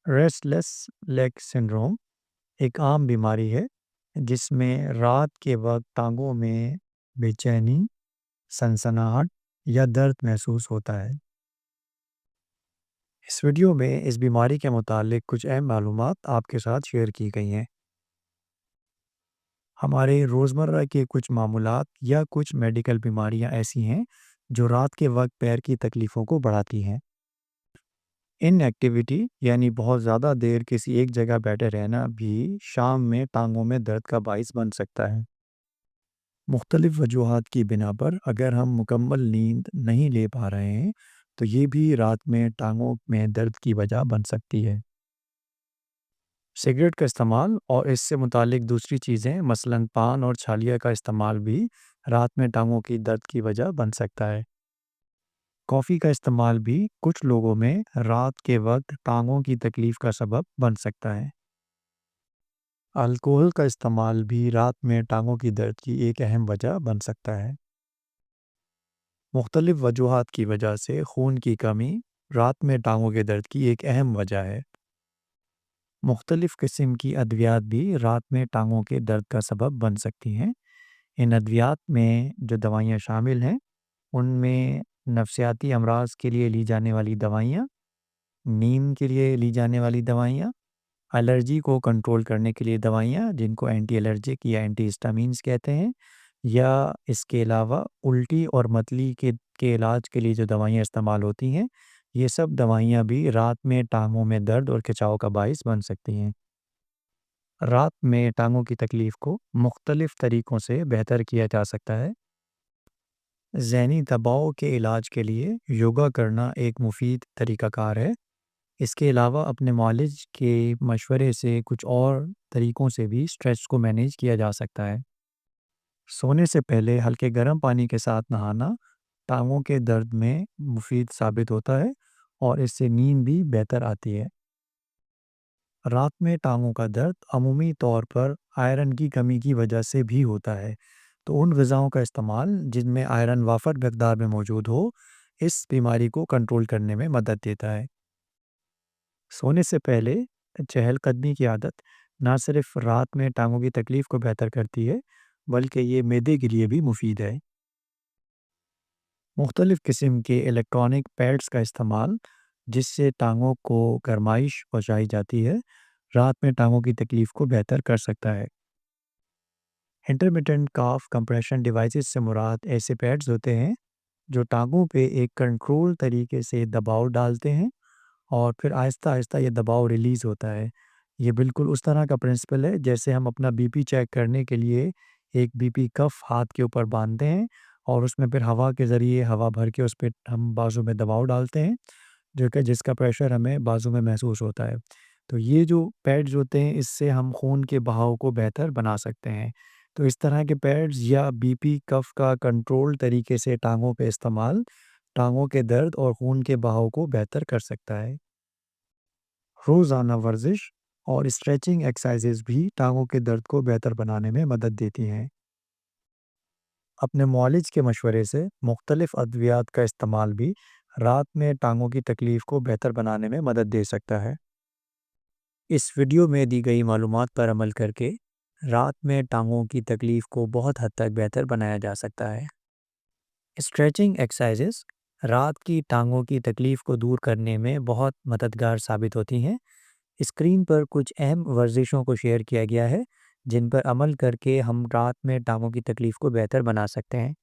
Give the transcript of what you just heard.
Restless leg syndrome एक आम बीमारी है जिसमें रात के वक्त टांगों में बेचैनी, सनसनाहट या दर्द महसूस होता है। इस वीडियो में इस बीमारी के मुतालिक कुछ अहम मालूमात आपके साथ शेयर की गई हैं। हमारे रोज़मर्रा के कुछ मामूलात या कुछ मेडिकल बीमारियां ऐसी हैं जो रात के वक्त पैर की तकलीफ़ों को बढ़ाती हैं। इनएक्टिविटी यानी बहुत ज़्यादा देर किसी एक जगह बैठे रहना भी शाम में टांगों में दर्द का बाइस बन सकता है। मुख्तलिफ़ वजूहात की बिना पर अगर हम मुकम्मल नींद नहीं ले पा रहे हैं तो ये भी रात में टांगों में दर्द की वजह बन सकती है। सिगरेट का इस्तेमाल और इससे मुतालिक दूसरी चीज़ें मसलन पान और छालिया का इस्तेमाल भी रात में टांगों की दर्द की वजह बन सकता है। कॉफ़ी का इस्तेमाल भी कुछ लोगों में रात के वक्त टांगों की तकलीफ़ का सबब बन सकता है। अल्कोहल का इस्तेमाल भी रात में टांगों की दर्द की एक अहम वजह बन सकता है। मुख्तलिफ़ वजूहात की वजह से खून की कमी रात में टांगों के दर्द की एक अहम वजह है। मुख्तलिफ़ किस्म की अद्वियात भी रात में टांगों के दर्द का सबब बन सकती हैं। इन अद्वियात में जो दवाइयाँ शामिल हैं उनमें नफसियाती अमराज के लिए ली जाने वाली दवाइयाँ, नींद के लिए ली जाने वाली दवाइयाँ, एलर्जी को कंट्रोल करने के लिए दवाइयाँ जिनको एंटी एलर्जिक या एंटी हिस्टामिन्स कहते हैं, या इसके अलावा उल्टी और मतली के इलाज के लिए जो दवाइयाँ इस्तेमाल होती हैं, ये सब दवाइयाँ भी रात में टांगों में दर्द और खिंचाव का बाइस बन सकती हैं। रात में टांगों की तकलीफ़ को मुख्तलिफ़ तरीक़ों से बेहतर किया जा सकता है। ज़हनी दबाव के इलाज के लिए योगा करना एक मुफीद तरीक़ाकार है। इसके अलावा अपने मालिज के मशवरे से कुछ और तरीक़ों से भी स्ट्रेस को मैनेज किया जा सकता है। सोने से पहले हल्के गर्म पानी के साथ नहाना टांगों के दर्द में मुफीद साबित होता है और इससे नींद भी बेहतर आती है। रात में टांगों का दर्द अमूमी तौर पर आयरन की कमी की वजह से भी होता है, तो उन ग़िज़ाओं का इस्तेमाल जिनमें आयरन वाफ़र मकदार में मौजूद हो, इस बीमारी को कंट्रोल करने में मदद देता है। सोने से पहले चहलकदमी की आदत ना सिर्फ रात में टांगों की तकलीफ़ को बेहतर करती है, बल्कि ये मैदे के लिए भी मुफीद है। मुख्तलिफ़ किस्म के इलेक्ट्रॉनिक पैड्स का इस्तेमाल जिससे टांगों को गरमाइश पहुँचाई जाती है, रात में टांगों की तकलीफ़ को बेहतर कर सकता है। इंटरमिटेंट काफ कंप्रेशन डिवाइसेस से मुराद ऐसे पैड्स होते हैं जो टांगों पे एक कंट्रोल तरीके से दबाव डालते हैं और फिर आहिस्ता आहिस्ता ये दबाव रिलीज़ होता है। ये बिल्कुल उस तरह का प्रिंसिपल है जैसे हम अपना बीपी चेक करने के लिए एक बीपी कफ हाथ के ऊपर बांधते हैं और उसमें फिर हवा के ज़रिए हवा भर के उस पे हम बाजू में दबाव डालते हैं, जो कि जिसका प्रेशर हमें बाजू में महसूस होता है। तो ये जो पैड्स होते हैं इससे हम खून के बहाव को बेहतर बना सकते हैं। तो इस तरह के पैड्स या बीपी कफ का कंट्रोल तरीके से टांगों पे इस्तेमाल टांगों के दर्द और खून के बहाव को बेहतर कर सकता है। रोज़ाना वर्जिश और स्ट्रेचिंग एक्सरसाइजेज भी टांगों के दर्द को बेहतर बनाने में मदद देती हैं। अपने मुआलिज के मशवरे से मुख्तलिफ अद्वियात का इस्तेमाल भी रात में टांगों की तकलीफ़ को बेहतर बनाने में मदद दे सकता है। इस वीडियो में दी गई मालूमात पर अमल करके रात में टांगों की तकलीफ़ को बहुत हद तक बेहतर बनाया जा सकता है। स्ट्रेचिंग एक्सरसाइजेस रात की टांगों की तकलीफ़ को दूर करने में बहुत मददगार साबित होती हैं। स्क्रीन पर कुछ अहम वर्जिशों को शेयर किया गया है जिन पर अमल करके हम रात में टांगों की तकलीफ़ को बेहतर बना सकते हैं।